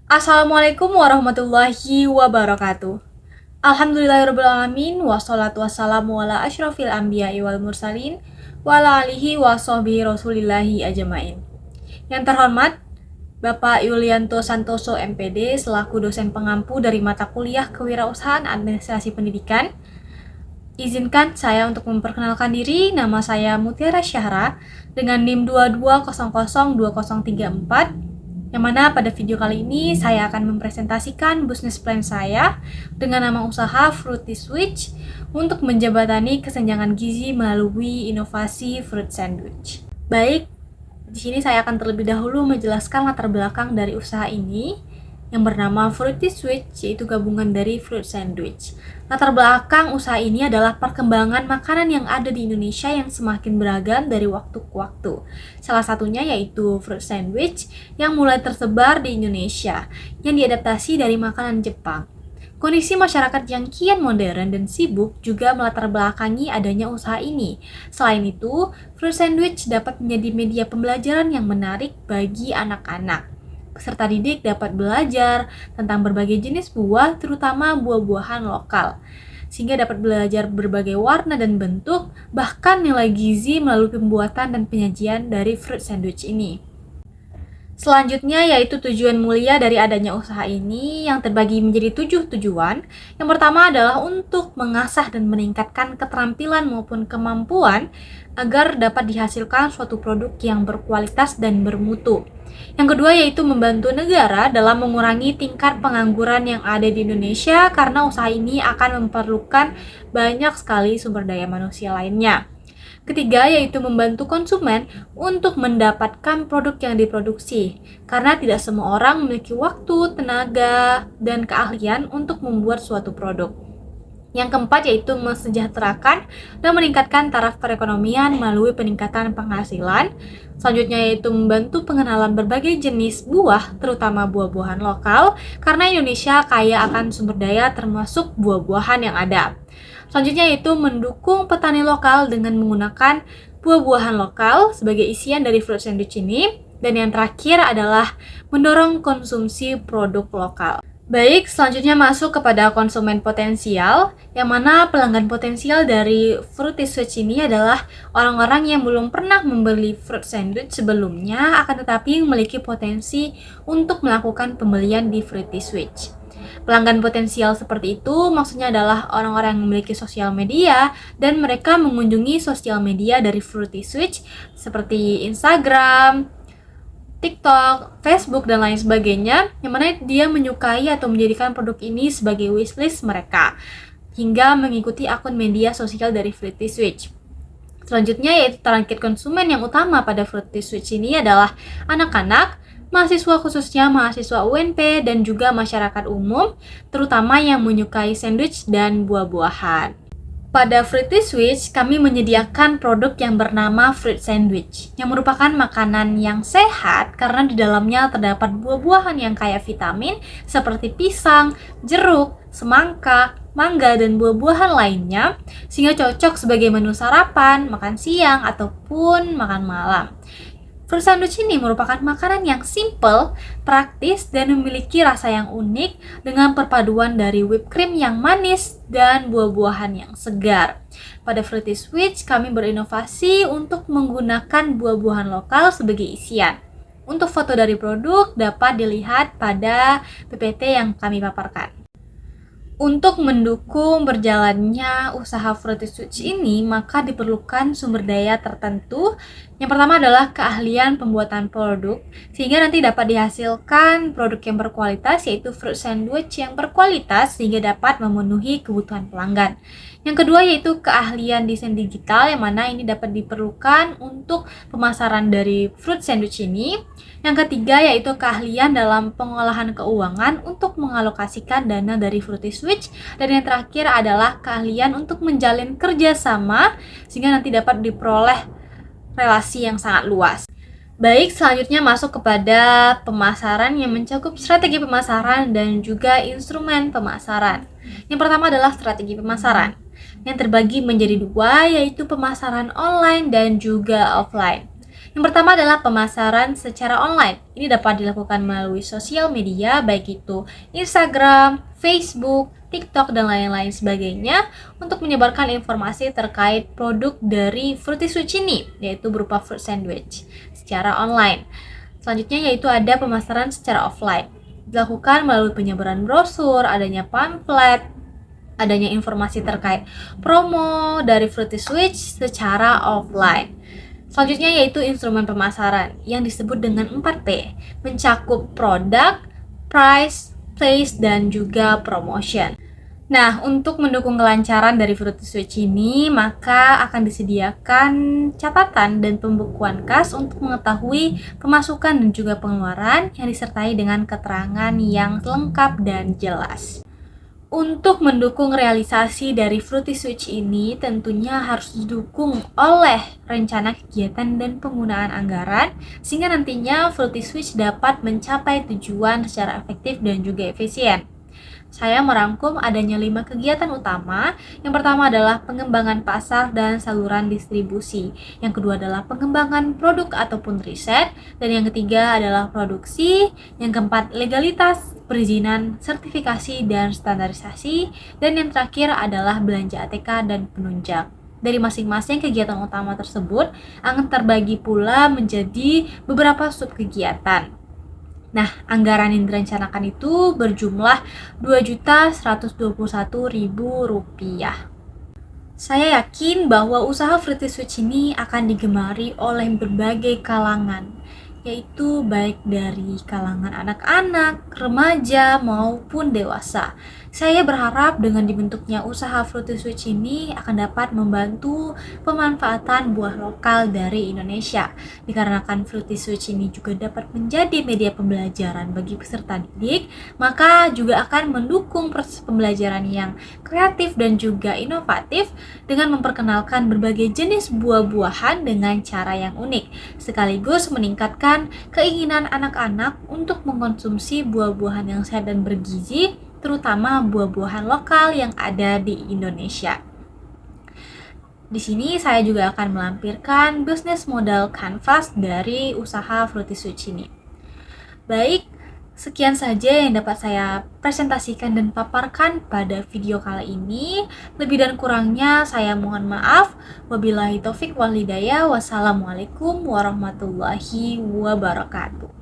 Assalamualaikum warahmatullahi wabarakatuh. Alhamdulillahirrabbilalamin. Wassalatu wassalamu ala asyrafil anbiya'i wal mursalin wa ala alihi wa sahbihi rasulillahi ajmain. Yang terhormat Bapak Yulianto Santoso MPD selaku dosen pengampu dari mata kuliah Kewirausahaan Administrasi Pendidikan. Izinkan saya untuk memperkenalkan diri. Nama saya Mutiara Syahra dengan NIM 22002034, yang mana pada video kali ini saya akan mempresentasikan business plan saya dengan nama usaha Fruity Switch untuk menjembatani kesenjangan gizi melalui inovasi fruit sandwich. Baik, di sini saya akan terlebih dahulu menjelaskan latar belakang dari usaha ini yang bernama Fruity Switch, yaitu gabungan dari fruit sandwich. Latar belakang usaha ini adalah perkembangan makanan yang ada di Indonesia yang semakin beragam dari waktu ke waktu. Salah satunya yaitu fruit sandwich yang mulai tersebar di Indonesia, yang diadaptasi dari makanan Jepang. Kondisi masyarakat yang kian modern dan sibuk juga melatar belakangi adanya usaha ini. Selain itu, fruit sandwich dapat menjadi media pembelajaran yang menarik bagi anak-anak. Peserta didik dapat belajar tentang berbagai jenis buah, terutama buah-buahan lokal, sehingga dapat belajar berbagai warna dan bentuk, bahkan nilai gizi melalui pembuatan dan penyajian dari fruit sandwich ini. Selanjutnya yaitu tujuan mulia dari adanya usaha ini yang terbagi menjadi 7 tujuan. Yang pertama adalah untuk mengasah dan meningkatkan keterampilan maupun kemampuan agar dapat dihasilkan suatu produk yang berkualitas dan bermutu. Yang kedua yaitu membantu negara dalam mengurangi tingkat pengangguran yang ada di Indonesia karena usaha ini akan memerlukan banyak sekali sumber daya manusia lainnya. Ketiga yaitu membantu konsumen untuk mendapatkan produk yang diproduksi, karena tidak semua orang memiliki waktu, tenaga, dan keahlian untuk membuat suatu produk. Yang keempat yaitu mensejahterakan dan meningkatkan taraf perekonomian melalui peningkatan penghasilan. Selanjutnya yaitu membantu pengenalan berbagai jenis buah, terutama buah-buahan lokal, karena Indonesia kaya akan sumber daya termasuk buah-buahan yang ada. Selanjutnya yaitu mendukung petani lokal dengan menggunakan buah-buahan lokal sebagai isian dari fruit sandwich ini. Dan yang terakhir adalah mendorong konsumsi produk lokal. Baik, selanjutnya masuk kepada konsumen potensial, yang mana pelanggan potensial dari Fruity Switch ini adalah orang-orang yang belum pernah membeli fruit sandwich sebelumnya, akan tetapi memiliki potensi untuk melakukan pembelian di Fruity Switch. Pelanggan potensial seperti itu maksudnya adalah orang-orang yang memiliki sosial media dan mereka mengunjungi sosial media dari Fruity Switch seperti Instagram, TikTok, Facebook, dan lain sebagainya, yang mana dia menyukai atau menjadikan produk ini sebagai wishlist mereka hingga mengikuti akun media sosial dari Fruity Switch. Selanjutnya yaitu target konsumen yang utama pada Fruity Switch ini adalah anak-anak, mahasiswa khususnya mahasiswa UNP, dan juga masyarakat umum, terutama yang menyukai sandwich dan buah-buahan. Pada Fruity Switch, kami menyediakan produk yang bernama Fruit Sandwich, yang merupakan makanan yang sehat karena di dalamnya terdapat buah-buahan yang kaya vitamin seperti pisang, jeruk, semangka, mangga, dan buah-buahan lainnya, sehingga cocok sebagai menu sarapan, makan siang, ataupun makan malam. Fruit sandwich ini merupakan makanan yang simple, praktis, dan memiliki rasa yang unik dengan perpaduan dari whipped cream yang manis dan buah-buahan yang segar. Pada Fruity Switch, kami berinovasi untuk menggunakan buah-buahan lokal sebagai isian. Untuk foto dari produk dapat dilihat pada PPT yang kami paparkan. Untuk mendukung berjalannya usaha Fruity Switch ini, maka diperlukan sumber daya tertentu. Yang pertama adalah keahlian pembuatan produk, sehingga nanti dapat dihasilkan produk yang berkualitas, yaitu fruit sandwich yang berkualitas, sehingga dapat memenuhi kebutuhan pelanggan. Yang kedua yaitu keahlian desain digital, yang mana ini dapat diperlukan untuk pemasaran dari fruit sandwich ini. Yang ketiga yaitu keahlian dalam pengolahan keuangan untuk mengalokasikan dana dari Fruity Switch. Dan yang terakhir adalah keahlian untuk menjalin kerjasama sehingga nanti dapat diperoleh relasi yang sangat luas. Baik, selanjutnya masuk kepada pemasaran yang mencakup strategi pemasaran dan juga instrumen pemasaran. Yang pertama adalah strategi pemasaran, yang terbagi menjadi dua, yaitu pemasaran online dan juga offline. Yang pertama adalah pemasaran secara online. Ini dapat dilakukan melalui sosial media, baik itu Instagram, Facebook, TikTok, dan lain-lain sebagainya untuk menyebarkan informasi terkait produk dari Fruity Switch ini, yaitu berupa fruit sandwich, secara online. Selanjutnya yaitu ada pemasaran secara offline. Dilakukan melalui penyebaran brosur, adanya pamflet, adanya informasi terkait promo dari Fruity Switch secara offline. Selanjutnya yaitu instrumen pemasaran yang disebut dengan 4P, mencakup produk, price, place, dan juga promotion. Nah, untuk mendukung kelancaran dari Fruity Switch ini, maka akan disediakan catatan dan pembukuan kas untuk mengetahui pemasukan dan juga pengeluaran yang disertai dengan keterangan yang lengkap dan jelas. Untuk mendukung realisasi dari Fruity Switch ini tentunya harus didukung oleh rencana kegiatan dan penggunaan anggaran sehingga nantinya Fruity Switch dapat mencapai tujuan secara efektif dan juga efisien. Saya merangkum adanya 5 kegiatan utama. Yang pertama adalah pengembangan pasar dan saluran distribusi. Yang kedua adalah pengembangan produk ataupun riset. Dan yang ketiga adalah produksi. Yang keempat, legalitas, perizinan, sertifikasi, dan standarisasi. Dan yang terakhir adalah belanja ATK dan penunjang. Dari masing-masing kegiatan utama tersebut akan terbagi pula menjadi beberapa subkegiatan. Nah, anggaran yang direncanakan itu berjumlah Rp2.121.000. Saya yakin bahwa usaha Fruity Switch ini akan digemari oleh berbagai kalangan, yaitu baik dari kalangan anak-anak, remaja, maupun dewasa. Saya berharap dengan dibentuknya usaha Fruity Switch ini akan dapat membantu pemanfaatan buah lokal dari Indonesia. Dikarenakan Fruity Switch ini juga dapat menjadi media pembelajaran bagi peserta didik, maka juga akan mendukung proses pembelajaran yang kreatif dan juga inovatif dengan memperkenalkan berbagai jenis buah-buahan dengan cara yang unik, sekaligus meningkatkan keinginan anak-anak untuk mengkonsumsi buah-buahan yang sehat dan bergizi, terutama buah-buahan lokal yang ada di Indonesia. Di sini saya juga akan melampirkan business model canvas dari usaha Fruity Switch ini. Baik, sekian saja yang dapat saya presentasikan dan paparkan pada video kali ini. Lebih dan kurangnya saya mohon maaf. Wabillahi taufik wal hidayah. Wassalamualaikum warahmatullahi wabarakatuh.